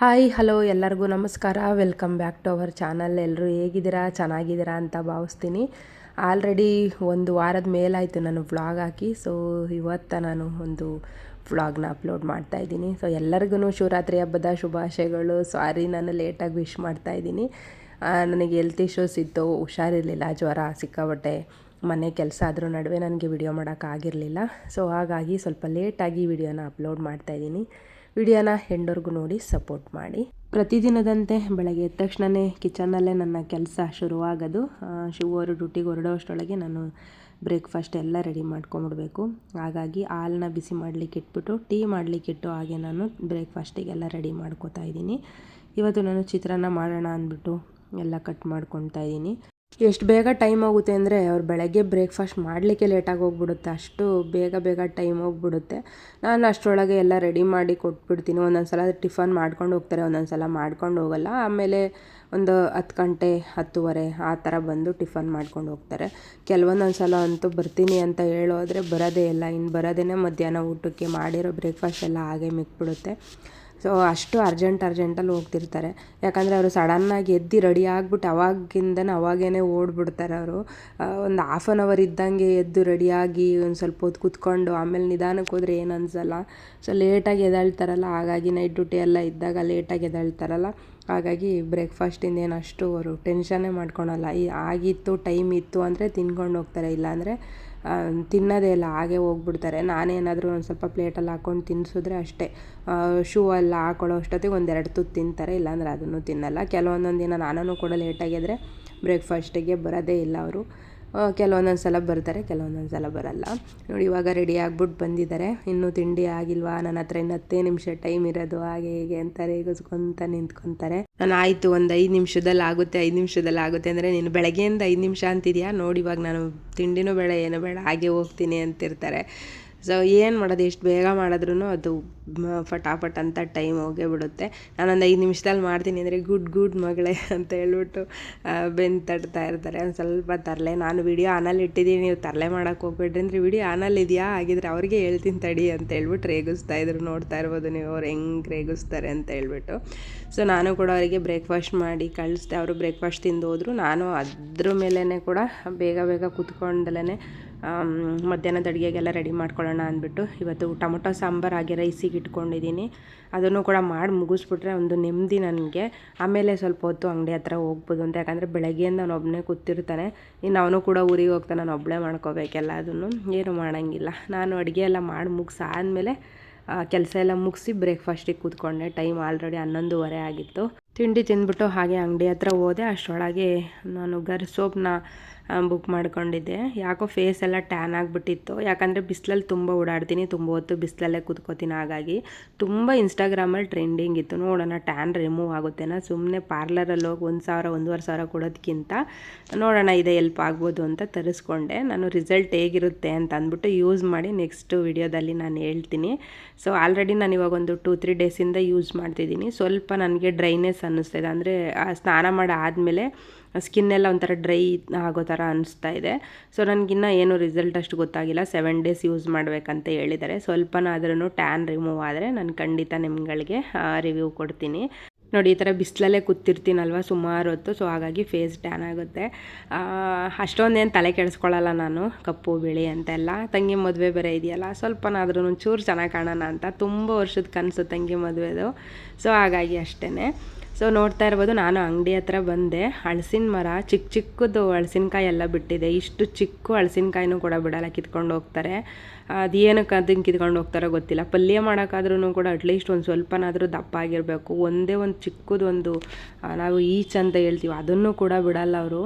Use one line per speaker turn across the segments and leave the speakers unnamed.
Hi hello ಎಲ್ಲರಿಗೂ ನಮಸ್ಕಾರ. Welcome back to our channel. ಎಲ್ಲರೂ ಹೇಗಿದ್ದೀರಾ, ಚೆನ್ನಾಗಿದ್ದೀರಾ ಅಂತ ಭಾವಿಸ್ತೀನಿ. ಆಲ್ರೆಡಿ ಒಂದು ವಾರದ ಮೇಲಾಯಿತು ನಾನು ವ್ಲಾಗ್ ಹಾಕಿ. ಸೊ ಇವತ್ತು ನಾನು ಒಂದು ವ್ಲಾಗ್ನ ಅಪ್ಲೋಡ್ ಮಾಡ್ತಾಯಿದ್ದೀನಿ. ಸೊ ಎಲ್ಲರಿಗೂ ಶಿವರಾತ್ರಿ ಹಬ್ಬದ ಶುಭಾಶಯಗಳು. ಸಾರಿ ನಾನು ಲೇಟಾಗಿ ವಿಶ್ ಮಾಡ್ತಾಯಿದ್ದೀನಿ. ನನಗೆ ಹೆಲ್ತ್ ಇಶ್ಯೂಸ್ ಇತ್ತು, ಹುಷಾರಿರಲಿಲ್ಲ, ಜ್ವರ ಸಿಕ್ಕಾಬಟ್ಟೆ, ಮನೆ ಕೆಲಸ ಅದ್ರ ನಡುವೆ ನನಗೆ ವಿಡಿಯೋ ಮಾಡೋಕ್ಕಾಗಿರಲಿಲ್ಲ. ಸೊ ಹಾಗಾಗಿ ಸ್ವಲ್ಪ ಲೇಟಾಗಿ ವಿಡಿಯೋನ ಅಪ್ಲೋಡ್ ಮಾಡ್ತಾಯಿದ್ದೀನಿ. ವಿಡಿಯೋನ ಎಂಡವರೆಗೂ ನೋಡಿ ಸಪೋರ್ಟ್ ಮಾಡಿ. ಪ್ರತಿದಿನದಂತೆ ಬೆಳಗ್ಗೆ ಎದ್ದ ತಕ್ಷಣವೇ ಕಿಚನ್ನಲ್ಲೇ ನನ್ನ ಕೆಲಸ ಶುರುವಾಗೋದು. ಶಿವರು ಡ್ಯೂಟಿಗೆ ಹೊರಡೋ ಅಷ್ಟರೊಳಗೆ ನಾನು ಬ್ರೇಕ್ಫಾಸ್ಟ್ ಎಲ್ಲ ರೆಡಿ ಮಾಡ್ಕೊಂಬಿಡ್ಬೇಕು. ಹಾಗಾಗಿ ಹಾಲನ್ನ ಬಿಸಿ ಮಾಡಲಿಕ್ಕೆ ಇಟ್ಬಿಟ್ಟು ಟೀ ಮಾಡಲಿಕ್ಕೆ ಇಟ್ಟು ಹಾಗೆ ನಾನು ಬ್ರೇಕ್ಫಾಸ್ಟಿಗೆಲ್ಲ ರೆಡಿ ಮಾಡ್ಕೋತಾ ಇದ್ದೀನಿ. ಇವತ್ತು ನಾನು ಚಿತ್ರಾನ್ನ ಮಾಡೋಣ ಅಂದ್ಬಿಟ್ಟು ಎಲ್ಲ ಕಟ್ ಮಾಡ್ಕೊತಾ ಇದ್ದೀನಿ. ಎಷ್ಟು ಬೇಗ ಟೈಮ್ ಹೋಗುತ್ತೆ ಅಂದರೆ ಅವ್ರು ಬೆಳಗ್ಗೆ ಬ್ರೇಕ್ಫಾಸ್ಟ್ ಮಾಡಲಿಕ್ಕೆ ಲೇಟಾಗಿ ಹೋಗ್ಬಿಡುತ್ತೆ. ಅಷ್ಟು ಬೇಗ ಟೈಮ್ ಹೋಗ್ಬಿಡುತ್ತೆ. ನಾನು ಅಷ್ಟರೊಳಗೆ ಎಲ್ಲ ರೆಡಿ ಮಾಡಿ ಕೊಟ್ಬಿಡ್ತೀನಿ. ಒಂದೊಂದು ಸಲ ಟಿಫನ್ ಮಾಡ್ಕೊಂಡು ಹೋಗ್ತಾರೆ, ಒಂದೊಂದು ಸಲ ಮಾಡ್ಕೊಂಡು ಹೋಗಲ್ಲ. ಆಮೇಲೆ ಒಂದು 10 ಗಂಟೆ 10:30 ಆ ಥರ ಬಂದು ಟಿಫನ್ ಮಾಡ್ಕೊಂಡು ಹೋಗ್ತಾರೆ. ಕೆಲವೊಂದೊಂದು ಸಲ ಅಂತೂ ಬರ್ತೀನಿ ಅಂತ ಹೇಳೋದ್ರೆ ಬರೋದೇ ಇಲ್ಲ. ಇನ್ನು ಬರೋದೇ ಮಧ್ಯಾಹ್ನ ಊಟಕ್ಕೆ ಮಾಡಿರೋ ಬ್ರೇಕ್ಫಾಸ್ಟ್ ಎಲ್ಲ ಹಾಗೆ ಮಿಕ್ಬಿಡುತ್ತೆ. ಸೊ ಅಷ್ಟು ಅರ್ಜೆಂಟಲ್ಲಿ ಹೋಗ್ತಿರ್ತಾರೆ. ಯಾಕಂದರೆ ಅವರು ಸಡನ್ನಾಗಿ ಎದ್ದು ರೆಡಿ ಆಗಿಬಿಟ್ಟು ಅವಾಗೇ ಓಡ್ಬಿಡ್ತಾರೆ ಅವರು. ಒಂದು 1/2 ಅವರ್ ಇದ್ದಂಗೆ ಎದ್ದು ರೆಡಿಯಾಗಿ ಒಂದು ಸ್ವಲ್ಪ ಹೊತ್ತು ಕೂತ್ಕೊಂಡು ಆಮೇಲೆ ನಿಧಾನಕ್ಕೆ ಹೋದರೆ ಏನು ಅನಿಸಲ್ಲ. ಸೊ ಲೇಟಾಗಿ ಎದ್ದೇಳ್ತಾರಲ್ಲ, ಹಾಗಾಗಿ ನೈಟ್ ಡ್ಯೂಟಿ ಎಲ್ಲ ಇದ್ದಾಗ ಲೇಟಾಗಿ ಎದ್ದೇಳ್ತಾರಲ್ಲ, ಹಾಗಾಗಿ ಬ್ರೇಕ್ಫಾಸ್ಟಿಂದ ಏನು ಅಷ್ಟು ಅವರು ಟೆನ್ಷನ್ನೇ ಮಾಡ್ಕೊಳಲ್ಲ. ಆಗಿತ್ತು ಟೈಮ್ ಇತ್ತು ಅಂದರೆ ತಿನ್ಕೊಂಡು ಹೋಗ್ತಾರೆ, ಇಲ್ಲಾಂದರೆ ತಿನ್ನೋದೇ ಇಲ್ಲ, ಹಾಗೆ ಹೋಗ್ಬಿಡ್ತಾರೆ. ನಾನೇನಾದರೂ ಒಂದು ಸ್ವಲ್ಪ ಪ್ಲೇಟಲ್ಲಿ ಹಾಕ್ಕೊಂಡು ತಿನ್ನಿಸಿದ್ರೆ ಅಷ್ಟೇ. ಶೂ ಎಲ್ಲ ಹಾಕೊಳ್ಳೋ ಅಷ್ಟೊತ್ತಿಗೆ 1-2 ತುತ್ತು ತಿಂತಾರೆ, ಇಲ್ಲಾಂದ್ರೆ ಅದನ್ನು ತಿನ್ನಲ್ಲ. ಕೆಲವೊಂದೊಂದು ದಿನ ನಾನು ಕೂಡ ಲೇಟಾಗಿದ್ದರೆ ಬ್ರೇಕ್ಫಾಸ್ಟಿಗೆ ಬರೋದೇ ಇಲ್ಲ ಅವರು. ಕೆಲವೊಂದೊಂದು ಸಲ ಬರ್ತಾರೆ, ಕೆಲವೊಂದೊಂದು ಸಲ ಬರಲ್ಲ. ನೋಡಿ ಇವಾಗ ರೆಡಿ ಆಗ್ಬಿಟ್ಟು ಬಂದಿದ್ದಾರೆ. ಇನ್ನೂ ತಿಂಡಿ ಆಗಿಲ್ವಾ, ನನ್ನ ಹತ್ರ ಇನ್ನು 10 ನಿಮಿಷ ಟೈಮ್ ಇರೋದು, ಹಾಗೆ ಹೀಗೆ ಅಂತ ರೇಗಿಸ್ಕೊತ ನಿಂತ್ಕೊತಾರೆ. ನಾನು ಆಯಿತು ಒಂದು 5 ನಿಮಿಷದಲ್ಲಿ ಆಗುತ್ತೆ ಅಂದರೆ ನೀನು ಬೆಳಗ್ಗೆಯಿಂದ 5 ನಿಮಿಷ ಅಂತಿದೆಯಾ, ನೋಡಿ ಇವಾಗ ನಾನು ತಿಂಡಿನೂ ಬೇಡ ಏನು ಬೇಡ ಹಾಗೆ ಹೋಗ್ತೀನಿ ಅಂತಿರ್ತಾರೆ. ಸೊ ಏನು ಮಾಡೋದು, ಎಷ್ಟು ಬೇಗ ಮಾಡಿದ್ರೂ ಅದು ಫಟಾಫಟ್ ಅಂತ ಟೈಮ್ ಹೋಗೇ ಬಿಡುತ್ತೆ. ನಾನೊಂದು 5 ನಿಮಿಷದಲ್ಲಿ ಮಾಡ್ತೀನಿ ಅಂದರೆ ಗುಡ್ ಮಗಳೇ ಅಂತ ಹೇಳ್ಬಿಟ್ಟು ಬೆನ್ನು ತಟ್ತಾ ಇರ್ತಾರೆ. ಒಂದು ಸ್ವಲ್ಪ ತರಲೆ, ನಾನು ವಿಡಿಯೋ ಆನಲ್ಲಿ ಇಟ್ಟಿದ್ದೀನಿ, ನೀವು ತರಲೆ ಮಾಡೋಕ್ಕೆ ಹೋಗ್ಬೇಡ್ರಿ ಅಂದರೆ ವಿಡಿಯೋ ಆನಲ್ಲಿ ಇದೆಯಾ, ಹಾಗಿದ್ರೆ ಅವ್ರಿಗೆ ಹೇಳ್ತೀನಿ ತಡಿ ಅಂತ ಹೇಳ್ಬಿಟ್ಟು ರೇಗಿಸ್ತಾಯಿದ್ರು. ನೋಡ್ತಾ ಇರ್ಬೋದು ನೀವು ಅವ್ರು ಹೆಂಗೆ ರೇಗಿಸ್ತಾರೆ ಅಂತ ಹೇಳ್ಬಿಟ್ಟು. ಸೊ ನಾನು ಕೂಡ ಅವರಿಗೆ ಬ್ರೇಕ್ಫಾಸ್ಟ್ ಮಾಡಿ ಕಳಿಸ್ದೆ. ಅವರು ಬ್ರೇಕ್ಫಾಸ್ಟ್ ತಿಂದು ಹೋದರು. ನಾನು ಅದ್ರ ಮೇಲೇ ಕೂಡ ಬೇಗ ಕೂತ್ಕೊಂಡಲೇ ಮಧ್ಯಾಹ್ನದ ಅಡುಗೆಗೆಲ್ಲ ರೆಡಿ ಮಾಡ್ಕೊಳ್ಳೋಣ ಅಂದ್ಬಿಟ್ಟು ಇವತ್ತು ಟೊಮೊಟೊ ಸಾಂಬಾರು ಹಾಗೆ ರೈಸಿಗೆ ಇಟ್ಕೊಂಡಿದ್ದೀನಿ. ಅದನ್ನು ಕೂಡ ಮಾಡಿ ಮುಗಿಸ್ಬಿಟ್ರೆ ಒಂದು ನೆಮ್ಮದಿ ನನಗೆ. ಆಮೇಲೆ ಸ್ವಲ್ಪ ಹೊತ್ತು ಅಂಗಡಿ ಹತ್ರ ಹೋಗ್ಬೋದು ಅಂತ, ಯಾಕಂದರೆ ಬೆಳಗ್ಗೆಯಿಂದ ನಾನು ಒಬ್ಬನೇ ಕೂತಿರ್ತಾನೆ. ಇನ್ನು ಅವನು ಕೂಡ ಊರಿಗೆ ಹೋಗ್ತಾನೆ, ನಾನು ಒಬ್ಬಳೇ ಮಾಡ್ಕೋಬೇಕೆಲ್ಲ, ಅದನ್ನು ಏನು ಮಾಡೋಂಗಿಲ್ಲ. ನಾನು ಅಡುಗೆ ಎಲ್ಲ ಮಾಡಿ ಮುಗಿಸಾದ್ಮೇಲೆ ಕೆಲಸ ಎಲ್ಲ ಮುಗಿಸಿ ಬ್ರೇಕ್ಫಾಸ್ಟಿಗೆ ಕೂತ್ಕೊಂಡೆ. ಟೈಮ್ ಆಲ್ರೆಡಿ 11:30 ಆಗಿತ್ತು. ತಿಂಡಿ ತಿಂದ್ಬಿಟ್ಟು ಹಾಗೆ ಅಂಗಡಿ ಹತ್ರ ಹೋದೆ. ಅಷ್ಟರೊಳಗೆ ನಾನು ಗರ್ ಸೋಪ್ನ ಬುಕ್ ಮಾಡ್ಕೊಂಡಿದ್ದೆ. ಯಾಕೋ ಫೇಸ್ ಎಲ್ಲ ಟ್ಯಾನ್ ಆಗಿಬಿಟ್ಟಿತ್ತು, ಯಾಕಂದರೆ ಬಿಸಿಲಲ್ಲಿ ತುಂಬ ಓಡಾಡ್ತೀನಿ, ತುಂಬ ಹೊತ್ತು ಬಿಸಿಲಲ್ಲೇ ಕೂತ್ಕೋತೀನಿ. ಹಾಗಾಗಿ ತುಂಬ ಇನ್ಸ್ಟಾಗ್ರಾಮಲ್ಲಿ ಟ್ರೆಂಡಿಂಗ್ ಇತ್ತು, ನೋಡೋಣ ಟ್ಯಾನ್ ರಿಮೂವ್ ಆಗುತ್ತೇನೋ, ಸುಮ್ಮನೆ ಪಾರ್ಲರಲ್ಲಿ ಹೋಗಿ 1,000 1,500 ಕೊಡೋದಕ್ಕಿಂತ ನೋಡೋಣ ಇದೇ ಹೆಲ್ಪ್ ಆಗ್ಬೋದು ಅಂತ ತರಿಸ್ಕೊಂಡೆ. ನಾನು ರಿಸಲ್ಟ್ ಹೇಗಿರುತ್ತೆ ಅಂತ ಅಂದ್ಬಿಟ್ಟು ಯೂಸ್ ಮಾಡಿ ನೆಕ್ಸ್ಟ್ ವಿಡಿಯೋದಲ್ಲಿ ನಾನು ಹೇಳ್ತೀನಿ. ಸೊ ಆಲ್ರೆಡಿ ನಾನು ಇವಾಗ ಒಂದು 2-3 ಡೇಸಿಂದ ಯೂಸ್ ಮಾಡ್ತಿದ್ದೀನಿ. ಸ್ವಲ್ಪ ನನಗೆ ಡ್ರೈನೆಸ್ ಅನ್ನಿಸ್ತಾಯಿದೆ, ಅಂದರೆ ಸ್ನಾನ ಮಾಡಿ ಆದಮೇಲೆ ಸ್ಕಿನ್ನೆಲ್ಲ ಒಂಥರ ಡ್ರೈ ಆಗೋ ಥರ ಅನ್ನಿಸ್ತಾ ಇದೆ. ಸೊ ನನಗಿನ್ನೂ ಏನು ರಿಸಲ್ಟ್ ಅಷ್ಟು ಗೊತ್ತಾಗಿಲ್ಲ. 7 ಡೇಸ್ ಯೂಸ್ ಮಾಡಬೇಕಂತ ಹೇಳಿದ್ದಾರೆ. ಸ್ವಲ್ಪನಾದ್ರೂ ಟ್ಯಾನ್ ರಿಮೂವ್ ಆದರೆ ನಾನು ಖಂಡಿತ ನಿಮ್ಗಳಿಗೆ ರಿವ್ಯೂ ಕೊಡ್ತೀನಿ. ನೋಡಿ ಈ ಥರ ಬಿಸಿಲಲ್ಲೇ ಕೂತಿರ್ತೀನಲ್ವ ಸುಮಾರು ಹೊತ್ತು, ಸೊ ಹಾಗಾಗಿ ಫೇಸ್ ಟ್ಯಾನ್ ಆಗುತ್ತೆ. ಅಷ್ಟೊಂದೇನು ತಲೆ ಕೆಡಿಸ್ಕೊಳ್ಳಲ್ಲ ನಾನು, ಕಪ್ಪು ಬಿಳಿ ಅಂತೆಲ್ಲ. ತಂಗಿ ಮದುವೆ ಬೇರೆ ಇದೆಯಲ್ಲ, ಸ್ವಲ್ಪನಾದ್ರೂ ಒಂಚೂರು ಚೆನ್ನಾಗಿ ಕಾಣೋಣ ಅಂತ. ತುಂಬ ವರ್ಷದ ಕನಸು ತಂಗಿ ಮದುವೆದು. ಸೊ ಹಾಗಾಗಿ ಅಷ್ಟೇ. ಸೊ ನೋಡ್ತಾ ಇರ್ಬೋದು, ನಾನು ಅಂಗಡಿ ಹತ್ರ ಬಂದೆ. ಹಲಸಿನ ಮರ ಚಿಕ್ಕದು ಹಲಸಿನಕಾಯಿ ಎಲ್ಲ ಬಿಟ್ಟಿದೆ. ಇಷ್ಟು ಚಿಕ್ಕ ಹಲಸಿನಕಾಯಿನೂ ಕೂಡ ಬಿಡಲ್ಲ, ಕಿತ್ಕೊಂಡು ಹೋಗ್ತಾರೆ. ಅದೇನಕ್ಕೆ ಅದನ್ನು ಕಿತ್ಕೊಂಡು ಹೋಗ್ತಾರೋ ಗೊತ್ತಿಲ್ಲ. ಪಲ್ಯ ಮಾಡೋಕ್ಕಾದ್ರೂ ಕೂಡ ಅಟ್ಲೀಸ್ಟ್ ಒಂದು ಸ್ವಲ್ಪನಾದರೂ ದಪ್ಪ ಆಗಿರಬೇಕು. ಒಂದೇ ಒಂದು ಚಿಕ್ಕದೊಂದು ನಾವು ಈಚ್ ಅಂತ ಹೇಳ್ತೀವಿ, ಅದನ್ನು ಕೂಡ ಬಿಡಲ್ಲ ಅವರು.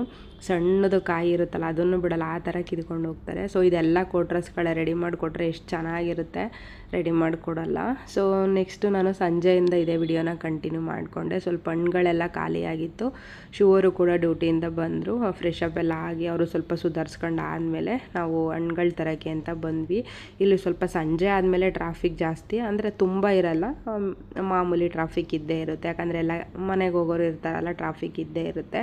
ಸಣ್ಣದು ಕಾಯಿ ಇರುತ್ತಲ್ಲ ಅದನ್ನು ಬಿಡಲ್ಲ, ಆ ಥರ ಕಿತ್ಕೊಂಡು ಹೋಗ್ತಾರೆ. ಸೊ ಇದೆಲ್ಲ ಕೋಟ್ರಸ್ಗಳ ರೆಡಿ ಮಾಡಿಕೊಟ್ರೆ ಎಷ್ಟು ಚೆನ್ನಾಗಿರುತ್ತೆ, ರೆಡಿ ಮಾಡಿಕೊಡಲ್ಲ. ಸೊ ನೆಕ್ಸ್ಟು ನಾನು ಸಂಜೆಯಿಂದ ಇದೇ ವಿಡಿಯೋನ ಕಂಟಿನ್ಯೂ ಮಾಡಿಕೊಂಡೆ. ಸ್ವಲ್ಪ ಹಣ್ಣುಗಳೆಲ್ಲ ಖಾಲಿಯಾಗಿತ್ತು. ಶಿವರು ಕೂಡ ಡ್ಯೂಟಿಯಿಂದ ಬಂದರು. ಫ್ರೆಶ್ ಅಪ್ ಎಲ್ಲ ಆಗಿ ಅವರು ಸ್ವಲ್ಪ ಸುಧಾರಿಸ್ಕೊಂಡು ಆದಮೇಲೆ ನಾವು ಹಣ್ಣುಗಳು ತರೋಕ್ಕೆ ಅಂತ ಬಂದ್ವಿ. ಇಲ್ಲಿ ಸ್ವಲ್ಪ ಸಂಜೆ ಆದಮೇಲೆ ಟ್ರಾಫಿಕ್ ಜಾಸ್ತಿ, ಅಂದರೆ ತುಂಬ ಇರಲ್ಲ, ಮಾಮೂಲಿ ಟ್ರಾಫಿಕ್ ಇದ್ದೇ ಇರುತ್ತೆ. ಯಾಕಂದರೆ ಎಲ್ಲ ಮನೆಗೆ ಹೋಗೋರು ಇರ್ತಾರಲ್ಲ, ಟ್ರಾಫಿಕ್ ಇದ್ದೇ ಇರುತ್ತೆ.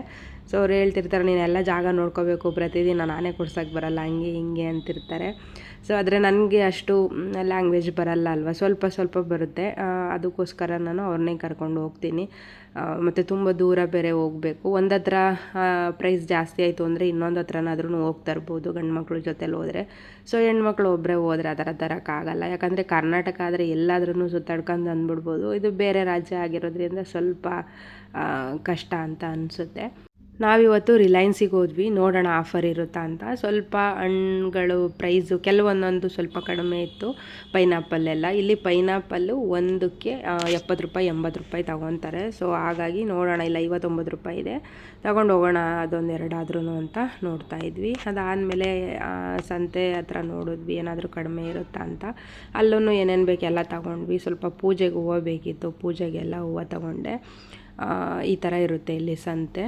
ಸೊ ಅವ್ರು ಹೇಳ್ತಿರ್ತಾರೆ ನೀನೆಲ್ಲ ಜಾಗ ನೋಡ್ಕೋಬೇಕು, ಪ್ರತಿದಿನ ನಾನೇ ಕೊಡ್ಸೋಕ್ಕೆ ಬರಲ್ಲ, ಹಂಗೆ ಹಿಂಗೆ ಅಂತಿರ್ತಾರೆ. ಸೊ ಆದರೆ ನನಗೆ ಅಷ್ಟು ಲ್ಯಾಂಗ್ವೇಜ್ ಬರಲ್ಲ ಅಲ್ವ, ಸ್ವಲ್ಪ ಸ್ವಲ್ಪ ಬರುತ್ತೆ. ಅದಕ್ಕೋಸ್ಕರ ನಾನು ಅವ್ರನ್ನೇ ಕರ್ಕೊಂಡು ಹೋಗ್ತೀನಿ. ಮತ್ತು ತುಂಬ ದೂರ ಬೇರೆ ಹೋಗಬೇಕು. ಒಂದು ಹತ್ರ ಪ್ರೈಸ್ ಜಾಸ್ತಿ ಆಯಿತು ಅಂದರೆ ಇನ್ನೊಂದು ಹತ್ರನಾದ್ರೂ ಹೋಗ್ತಾ ಇರ್ಬೋದು ಗಂಡು ಮಕ್ಳ ಜೊತೆಲಿ ಹೋದರೆ. ಸೊ ಹೆಣ್ಮಕ್ಳು ಒಬ್ಬರೇ ಹೋದರೆ ಆ ಥರ ತರೋಕ್ಕಾಗಲ್ಲ. ಯಾಕಂದರೆ ಕರ್ನಾಟಕ ಆದರೆ ಎಲ್ಲಾದ್ರೂ ಸುತ್ತಾಡ್ಕೊಂಡು ಅಂದ್ಬಿಡ್ಬೋದು. ಇದು ಬೇರೆ ರಾಜ್ಯ ಆಗಿರೋದ್ರಿಂದ ಸ್ವಲ್ಪ ಕಷ್ಟ ಅಂತ ಅನಿಸುತ್ತೆ. ನಾವಿವತ್ತು ರಿಲಯನ್ಸಿಗೆ ಹೋದ್ವಿ, ನೋಡೋಣ ಆಫರ್ ಇರುತ್ತಾ ಅಂತ. ಸ್ವಲ್ಪ ಹಣ್ಣುಗಳು ಪ್ರೈಸು ಕೆಲವೊಂದೊಂದು ಸ್ವಲ್ಪ ಕಡಿಮೆ ಇತ್ತು. ಪೈನಾಪಲ್ಲೆಲ್ಲ ಇಲ್ಲಿ ಪೈನಾಪಲ್ಲು ಒಂದಕ್ಕೆ 70 ರೂಪಾಯಿ 80 ರೂಪಾಯಿ ತೊಗೊತಾರೆ. ಸೊ ಹಾಗಾಗಿ ನೋಡೋಣ, ಇಲ್ಲ 59 ರೂಪಾಯಿ ಇದೆ, ತಗೊಂಡು ಹೋಗೋಣ ಅದೊಂದು ಎರಡಾದ್ರೂ ಅಂತ ನೋಡ್ತಾ ಇದ್ವಿ. ಅದಾದಮೇಲೆ ಸಂತೆ ಹತ್ರ ನೋಡಿದ್ವಿ ಏನಾದರೂ ಕಡಿಮೆ ಇರುತ್ತಾ ಅಂತ. ಅಲ್ಲೂ ಏನೇನು ಬೇಕು ಎಲ್ಲ ತಗೊಂಡ್ವಿ. ಸ್ವಲ್ಪ ಪೂಜೆಗೆ ಹೂವು ಬೇಕಿತ್ತು, ಪೂಜೆಗೆಲ್ಲ ಹೂವು ತಗೊಂಡೆ. ಈ ಥರ ಇರುತ್ತೆ ಇಲ್ಲಿ ಸಂತೆ.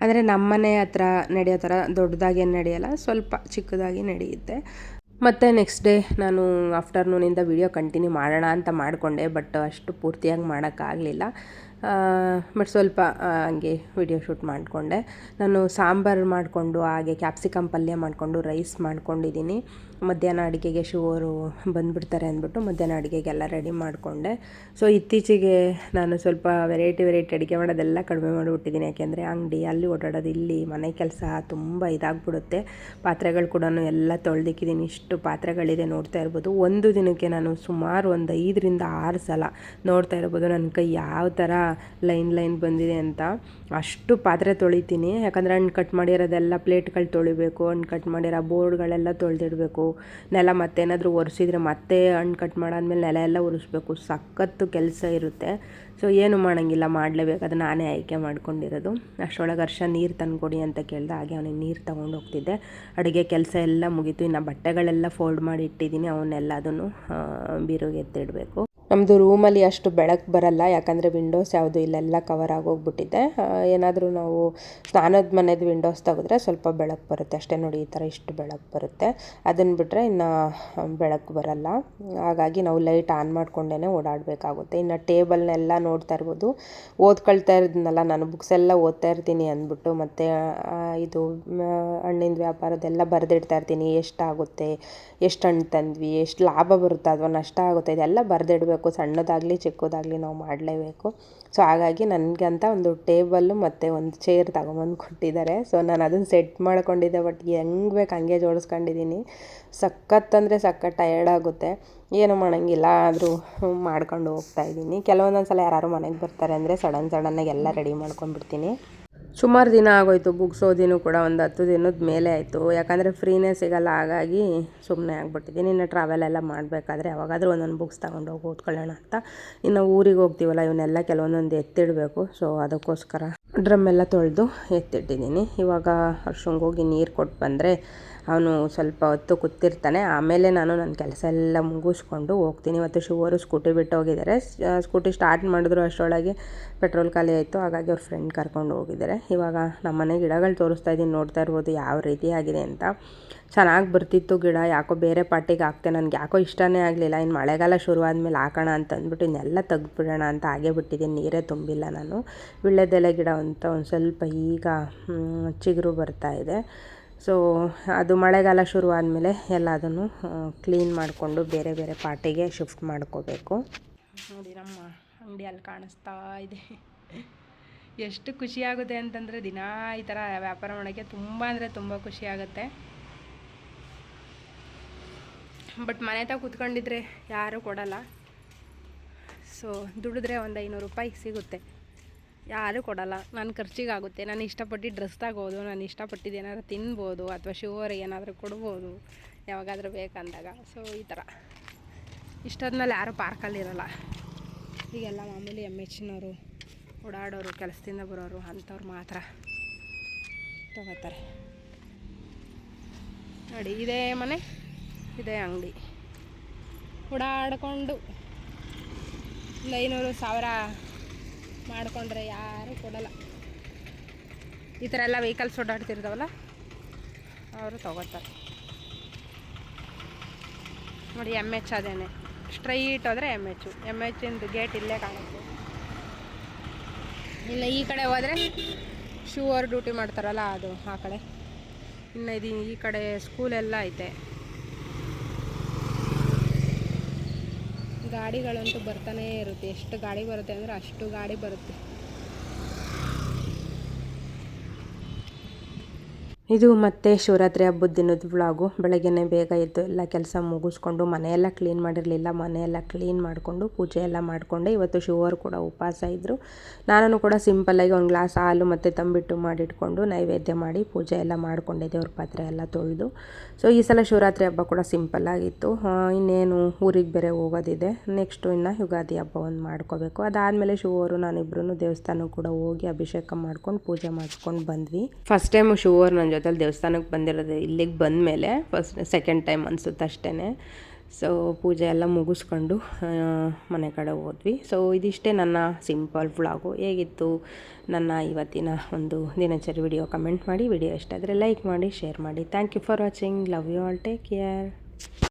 ಅಂದರೆ ನಮ್ಮನೆ ಹತ್ರ ನಡೆಯೋ ಥರ ದೊಡ್ಡದಾಗೇನು ನಡೆಯಲ್ಲ, ಸ್ವಲ್ಪ ಚಿಕ್ಕದಾಗಿ ನಡೆಯುತ್ತೆ. ಮತ್ತು ನೆಕ್ಸ್ಟ್ ಡೇ ನಾನು ಆಫ್ಟರ್ನೂನಿಂದ ವಿಡಿಯೋ ಕಂಟಿನ್ಯೂ ಮಾಡೋಣ ಅಂತ ಮಾಡಿಕೊಂಡೆ, ಬಟ್ ಅಷ್ಟು ಪೂರ್ತಿಯಾಗಿ ಮಾಡೋಕ್ಕಾಗಲಿಲ್ಲ. ಬಟ್ ಸ್ವಲ್ಪ ಹಂಗೆ ವಿಡಿಯೋ ಶೂಟ್ ಮಾಡಿಕೊಂಡೆ. ನಾನು ಸಾಂಬಾರು ಮಾಡಿಕೊಂಡು ಹಾಗೆ ಕ್ಯಾಪ್ಸಿಕಮ್ ಪಲ್ಯ ಮಾಡಿಕೊಂಡು ರೈಸ್ ಮಾಡ್ಕೊಂಡಿದ್ದೀನಿ. ಮಧ್ಯಾಹ್ನ ಅಡುಗೆಗೆ ಶಿವರು ಬಂದುಬಿಡ್ತಾರೆ ಅಂದ್ಬಿಟ್ಟು ಮಧ್ಯಾಹ್ನ ಅಡುಗೆಗೆಲ್ಲ ರೆಡಿ ಮಾಡಿಕೊಂಡೆ. ಸೊ ಇತ್ತೀಚೆಗೆ ನಾನು ಸ್ವಲ್ಪ ವೆರೈಟಿ ಅಡುಗೆ ಮಾಡೋದೆಲ್ಲ ಕಡಿಮೆ ಮಾಡಿಬಿಟ್ಟಿದ್ದೀನಿ. ಯಾಕೆಂದರೆ ಅಂಗಡಿ ಅಲ್ಲಿ ಓಡಾಡೋದು, ಇಲ್ಲಿ ಮನೆ ಕೆಲಸ ತುಂಬ ಇದಾಗ್ಬಿಡುತ್ತೆ. ಪಾತ್ರೆಗಳು ಕೂಡ ಎಲ್ಲ ತೊಳೆದಿಕ್ಕಿದ್ದೀನಿ. ಇಷ್ಟು ಪಾತ್ರೆಗಳಿದೆ ನೋಡ್ತಾ ಇರ್ಬೋದು. ಒಂದು ದಿನಕ್ಕೆ ನಾನು ಸುಮಾರು ಒಂದು 5 ರಿಂದ 6 ಸಲ ನೋಡ್ತಾ ಇರ್ಬೋದು ನನ್ನ ಕೈ ಯಾವ ಥರ ಲೈನ್ ಬಂದಿದೆ ಅಂತ. ಅಷ್ಟು ಪಾತ್ರೆ ತೊಳಿತೀನಿ. ಯಾಕಂದರೆ ಹಣ್ಣು ಕಟ್ ಮಾಡಿರೋದೆಲ್ಲ ಪ್ಲೇಟ್ಗಳು ತೊಳಿಬೇಕು, ಹಣ್ಣು ಕಟ್ ಮಾಡಿರೋ ಬೋರ್ಡ್ಗಳೆಲ್ಲ ತೊಳೆದಿಡಬೇಕು. ನೆಲ ಮತ್ತೇನಾದರೂ ಒರೆಸಿದ್ರೆ ಮತ್ತೆ ಹಣ್ಣು ಕಟ್ ಮಾಡಾದ್ಮೇಲೆ ನೆಲ ಎಲ್ಲ ಒರೆಸ್ಬೇಕು. ಸಖತ್ತು ಕೆಲಸ ಇರುತ್ತೆ. ಸೊ ಏನು ಮಾಡೋಂಗಿಲ್ಲ, ಮಾಡಲೇಬೇಕು. ಅದು ನಾನೇ ಆಯ್ಕೆ ಮಾಡ್ಕೊಂಡಿರೋದು. ಅಷ್ಟರೊಳಗೆ ಹರ್ಷ ನೀರು ತಂದುಕೊಡಿ ಅಂತ ಕೇಳಿದೆ, ಹಾಗೆ ಅವನಿಗೆ ನೀರು ತೊಗೊಂಡು ಹೋಗ್ತಿದ್ದೆ. ಅಡುಗೆ ಕೆಲಸ ಎಲ್ಲ ಮುಗೀತು. ಇನ್ನು ಬಟ್ಟೆಗಳೆಲ್ಲ ಫೋಲ್ಡ್ ಮಾಡಿ ಇಟ್ಟಿದ್ದೀನಿ, ಅವನ್ನೆಲ್ಲ ಅದನ್ನು ಬೀರುಗೆ ಎತ್ತಿಡಬೇಕು. ನಮ್ಮದು ರೂಮಲ್ಲಿ ಅಷ್ಟು ಬೆಳಕು ಬರಲ್ಲ, ಯಾಕಂದರೆ ವಿಂಡೋಸ್ ಯಾವುದು ಇಲ್ಲೆಲ್ಲ ಕವರ್ ಆಗೋಗ್ಬಿಟ್ಟಿದೆ. ಏನಾದರೂ ನಾವು ಸ್ನಾನದ ಮನೆದು ವಿಂಡೋಸ್ ತೆಗೆದ್ರೆ ಸ್ವಲ್ಪ ಬೆಳಕು ಬರುತ್ತೆ ಅಷ್ಟೇ. ನೋಡಿ ಈ ಥರ ಇಷ್ಟು ಬೆಳಕು ಬರುತ್ತೆ. ಅದನ್ನು ಬಿಟ್ಟರೆ ಇನ್ನು ಬೆಳಕು ಬರಲ್ಲ. ಹಾಗಾಗಿ ನಾವು ಲೈಟ್ ಆನ್ ಮಾಡಿಕೊಂಡೇ ಓಡಾಡಬೇಕಾಗುತ್ತೆ. ಇನ್ನು ಟೇಬಲ್ನೆಲ್ಲ ನೋಡ್ತಾ ಇರ್ಬೋದು. ಓದ್ಕೊಳ್ತಾ ಇರೋದನ್ನೆಲ್ಲ ನಾನು ಬುಕ್ಸ್ ಎಲ್ಲ ಓದ್ತಾ ಇರ್ತೀನಿ ಅಂದ್ಬಿಟ್ಟು, ಮತ್ತು ಇದು ಹಣ್ಣಿನ ವ್ಯಾಪಾರದೆಲ್ಲ ಬರೆದಿಡ್ತಾ ಇರ್ತೀನಿ. ಎಷ್ಟಾಗುತ್ತೆ, ಎಷ್ಟು ಹಣ್ಣು ತಂದ್ವಿ, ಎಷ್ಟು ಲಾಭ ಬರುತ್ತೆ ಅಥವಾ ನಷ್ಟ ಆಗುತ್ತೆ, ಇದೆಲ್ಲ ಬರೆದಿಡಬೇಕು. ಸಣ್ಣದಾಗಲಿ ಚಿಕ್ಕದಾಗಲಿ ನಾವು ಮಾಡಲೇಬೇಕು. ಸೊ ಹಾಗಾಗಿ ನನಗೆ ಅಂತ ಒಂದು ಟೇಬಲ್ಲು ಮತ್ತು ಒಂದು ಚೇರ್ ತಗೊಂಬಂದು ಕೊಟ್ಟಿದ್ದಾರೆ. ಸೊ ನಾನು ಅದನ್ನು ಸೆಟ್ ಮಾಡ್ಕೊಂಡಿದ್ದೆ, ಬಟ್ ಹೆಂಗೆ ಬೇಕು ಹಂಗೆ ಜೋಡಿಸ್ಕೊಂಡಿದ್ದೀನಿ. ಸಖತ್ತಂದರೆ ಸಖತ್ ಟಯರ್ಡ್ ಆಗುತ್ತೆ. ಏನೂ ಮಾಡೋಂಗಿಲ್ಲ, ಆದರೂ ಮಾಡ್ಕೊಂಡು ಹೋಗ್ತಾಯಿದ್ದೀನಿ. ಕೆಲವೊಂದೊಂದು ಸಲ ಯಾರು ಮನೆಗೆ ಬರ್ತಾರೆ ಅಂದರೆ ಸಡನ್ನಾಗಿ ಎಲ್ಲ ರೆಡಿ ಮಾಡ್ಕೊಂಡ್ಬಿಡ್ತೀನಿ. ಸುಮಾರು ದಿನ ಆಗೋಯ್ತು ಬುಕ್ಸ್ ಓದಿನೂ ಕೂಡ, ಒಂದು 10 ದಿನದ ಮೇಲೆ ಆಯಿತು. ಯಾಕಂದರೆ ಫ್ರೀನೇ ಸಿಗೋಲ್ಲ, ಹಾಗಾಗಿ ಸುಮ್ಮನೆ ಆಗಿಬಿಟ್ಟಿದ್ದೀನಿ. ಇನ್ನು ಟ್ರಾವೆಲ್ ಎಲ್ಲ ಮಾಡಬೇಕಾದ್ರೆ ಯಾವಾಗಾದರೂ ಒಂದೊಂದು ಬುಕ್ಸ್ ತೊಗೊಂಡೋಗಿ ಓದ್ಕೊಳ್ಳೋಣ ಅಂತ. ಇನ್ನು ಊರಿಗೆ ಹೋಗ್ತೀವಲ್ಲ, ಇವನ್ನೆಲ್ಲ ಕೆಲವೊಂದೊಂದು ಎತ್ತಿಡಬೇಕು. ಸೊ ಅದಕ್ಕೋಸ್ಕರ ಡ್ರಮ್ಮೆಲ್ಲ ತೊಳೆದು ಎತ್ತಿಟ್ಟಿದ್ದೀನಿ. ಇವಾಗ ಹರ್ಷಂಗೆ ಹೋಗಿ ನೀರು ಕೊಟ್ಟು ಬಂದರೆ ಅವನು ಸ್ವಲ್ಪ ಹೊತ್ತು ಕೂತಿರ್ತಾನೆ. ಆಮೇಲೆ ನಾನು ನನ್ನ ಕೆಲಸ ಎಲ್ಲ ಮುಗಿಸ್ಕೊಂಡು ಹೋಗ್ತೀನಿ. ಇವತ್ತು ಶಿವರು ಸ್ಕೂಟಿ ಬಿಟ್ಟು ಹೋಗಿದ್ದಾರೆ. ಸ್ಕೂಟಿ ಸ್ಟಾರ್ಟ್ ಮಾಡಿದ್ರು ಅಷ್ಟರೊಳಗೆ ಪೆಟ್ರೋಲ್ ಖಾಲಿ ಆಯಿತು. ಹಾಗಾಗಿ ಅವ್ರ ಫ್ರೆಂಡ್ ಕರ್ಕೊಂಡು ಹೋಗಿದ್ದಾರೆ. ಇವಾಗ ನಮ್ಮ ಮನೆ ಗಿಡಗಳು ತೋರಿಸ್ತಾ ಇದ್ದೀನಿ, ನೋಡ್ತಾ ಇರ್ಬೋದು ಯಾವ ರೀತಿ ಆಗಿದೆ ಅಂತ. ಚೆನ್ನಾಗಿ ಬರ್ತಿತ್ತು ಗಿಡ, ಯಾಕೋ ಬೇರೆ ಪಾರ್ಟಿಗೆ ಹಾಕ್ತೆ, ನನಗೆ ಯಾಕೋ ಇಷ್ಟನೇ ಆಗಲಿಲ್ಲ. ಇನ್ನು ಮಳೆಗಾಲ ಶುರುವಾದ್ಮೇಲೆ ಹಾಕೋಣ ಅಂತ ಅಂದ್ಬಿಟ್ಟು ಇನ್ನೆಲ್ಲ ತೆಗ್ದುಬಿಡೋಣ ಅಂತ ಹಾಗೆ ಬಿಟ್ಟಿದ್ದೀನಿ. ನೀರೇ ತುಂಬಿಲ್ಲ ನಾನು. ವೀಳ್ಯದೆಲೆ ಗಿಡ ಅಂತ ಒಂದು ಸ್ವಲ್ಪ ಈಗ ಚಿಗುರು ಬರ್ತಾಯಿದೆ. ಸೊ ಅದು ಮಳೆಗಾಲ ಶುರುವಾದಮೇಲೆ ಎಲ್ಲದನ್ನು ಕ್ಲೀನ್ ಮಾಡಿಕೊಂಡು ಬೇರೆ ಬೇರೆ ಪಾರ್ಟಿಗೆ ಶಿಫ್ಟ್ ಮಾಡ್ಕೋಬೇಕು. ನೋಡಿ ನಮ್ಮ ಅಂಗಡಿಯಲ್ಲಿ ಕಾಣಿಸ್ತಾ ಇದೆ. ಎಷ್ಟು ಖುಷಿಯಾಗುತ್ತೆ ಅಂತಂದರೆ ದಿನ ಈ ಥರ ವ್ಯಾಪಾರ ಮಾಡೋಕ್ಕೆ ತುಂಬ ಅಂದರೆ ತುಂಬ ಖುಷಿಯಾಗುತ್ತೆ. ಬಟ್ ಮನೆ ತಾವು ಕೂತ್ಕೊಂಡಿದ್ರೆ ಯಾರೂ ಕೊಡಲ್ಲ. ಸೊ ದುಡಿದ್ರೆ ಒಂದು 500 ರೂಪಾಯಿ ಸಿಗುತ್ತೆ, ಯಾರೂ ಕೊಡಲ್ಲ. ನನ್ನ ಖರ್ಚಿಗಾಗುತ್ತೆ. ನಾನು ಇಷ್ಟಪಟ್ಟು ಡ್ರೆಸ್ ತಗೋಬೋದು, ನಾನು ಇಷ್ಟಪಟ್ಟಿದ್ದು ಏನಾದರೂ ತಿನ್ಬೋದು, ಅಥವಾ ಶಿವರಿಗೆ ಏನಾದರೂ ಕೊಡ್ಬೋದು ಯಾವಾಗಾದರೂ ಬೇಕಂದಾಗ. ಸೊ ಈ ಥರ ಇಷ್ಟೊದ್ಮೇಲೆ ಯಾರೂ ಪಾರ್ಕಲ್ಲಿರಲ್ಲ. ಈಗೆಲ್ಲ ಮಾಮೂಲಿ MHನವರು ಓಡಾಡೋರು, ಕೆಲಸದಿಂದ ಬರೋರು ಅಂಥವ್ರು ಮಾತ್ರ ತಗೋತಾರೆ. ನೋಡಿ ಇದೇ ಮನೆ, ಇದೇ ಅಂಗಡಿ. ಓಡಾಡಿಕೊಂಡು 500,000 ಮಾಡಿಕೊಂಡ್ರೆ ಯಾರೂ ಕೊಡಲ್ಲ. ಈ ಥರ ಎಲ್ಲ ವೆಹಿಕಲ್ಸ್ ಓಡಾಡ್ತಿರ್ತಾವಲ್ಲ ಅವರು ತಗೋತಾರೆ. ನೋಡಿ MH ಅದೇನೆ, ಸ್ಟ್ರೈಟ್ ಹೋದರೆ MHಂದು ಗೇಟ್ ಇಲ್ಲೇ ಕಾಣುತ್ತೆ. ಇಲ್ಲ ಈ ಕಡೆ ಹೋದರೆ ಶೂ ಅವ್ರು ಡ್ಯೂಟಿ ಮಾಡ್ತಾರಲ್ಲ ಅದು ಆ ಕಡೆ. ಇನ್ನು ಇದು ಈ ಕಡೆ ಸ್ಕೂಲೆಲ್ಲ ಐತೆ. ಗಾಡಿಗಳಂತೂ ಬರ್ತಾನೇ ಇರುತ್ತೆ. ಎಷ್ಟು ಗಾಡಿ ಬರುತ್ತೆ ಅಂದರೆ ಅಷ್ಟು ಗಾಡಿ ಬರುತ್ತೆ. ಇದು ಮತ್ತೆ ಶಿವರಾತ್ರಿ ಹಬ್ಬದ ದಿನದ ವ್ಲಾಗು. ಬೆಳಗ್ಗೆನೇ ಬೇಗ ಎದ್ದು ಎಲ್ಲ ಕೆಲಸ ಮುಗಿಸ್ಕೊಂಡು ಮನೆಯೆಲ್ಲ ಕ್ಲೀನ್ ಮಾಡಿರಲಿಲ್ಲ. ಮನೆಯೆಲ್ಲ ಕ್ಲೀನ್ ಮಾಡಿಕೊಂಡು ಪೂಜೆ ಎಲ್ಲ ಮಾಡಿಕೊಂಡೆ. ಇವತ್ತು ಶಿವರು ಕೂಡ ಉಪವಾಸ ಇದ್ದರು. ನಾನು ಕೂಡ ಸಿಂಪಲ್ಲಾಗಿ ಒಂದು ಗ್ಲಾಸ್ ಹಾಲು ಮತ್ತು ತಂಬಿಟ್ಟು ಮಾಡಿಟ್ಕೊಂಡು ನೈವೇದ್ಯ ಮಾಡಿ ಪೂಜೆ ಎಲ್ಲ ಮಾಡಿಕೊಂಡೆ. ದೇವ್ರ ಪಾತ್ರೆ ಎಲ್ಲ ತೊಳೆದು. ಸೊ ಈ ಸಲ ಶಿವರಾತ್ರಿ ಹಬ್ಬ ಕೂಡ ಸಿಂಪಲ್ಲಾಗಿತ್ತು. ಇನ್ನೇನು ಊರಿಗೆ ಬೇರೆ ಹೋಗೋದಿದೆ. ನೆಕ್ಸ್ಟು ಇನ್ನು ಯುಗಾದಿ ಹಬ್ಬ ಒಂದು ಮಾಡ್ಕೋಬೇಕು. ಅದಾದಮೇಲೆ ಶಿವರು ನಾನಿಬ್ಬರೂ ದೇವಸ್ಥಾನಕ್ಕೆ ಕೂಡ ಹೋಗಿ ಅಭಿಷೇಕ ಮಾಡ್ಕೊಂಡು ಪೂಜೆ ಮಾಡಿಸ್ಕೊಂಡು ಬಂದ್ವಿ. ಫಸ್ಟ್ ಟೈಮು ಶಿವರು ನನ್ನ ಜೊತೆಲಿ ದೇವಸ್ಥಾನಕ್ಕೆ ಬಂದಿರೋದು ಇಲ್ಲಿಗೆ ಬಂದ ಮೇಲೆ ಸೆಕೆಂಡ್ ಟೈಮ್ ಅನಿಸುತ್ತೆ ಅಷ್ಟೇ. ಸೊ ಪೂಜೆ ಎಲ್ಲ ಮುಗಿಸ್ಕೊಂಡು ಮನೆ ಕಡೆ ಹೋದ್ವಿ. ಸೊ ಇದಿಷ್ಟೇ ನನ್ನ ಸಿಂಪಲ್ ವ್ಲಾಗು. ಹೇಗಿತ್ತು ನನ್ನ ಇವತ್ತಿನ ಒಂದು ದಿನಚರಿ ವಿಡಿಯೋ ಕಮೆಂಟ್ ಮಾಡಿ. ವಿಡಿಯೋ ಇಷ್ಟ ಆದರೆ ಲೈಕ್ ಮಾಡಿ, ಶೇರ್ ಮಾಡಿ. Thank you for watching. Love you all. Take care.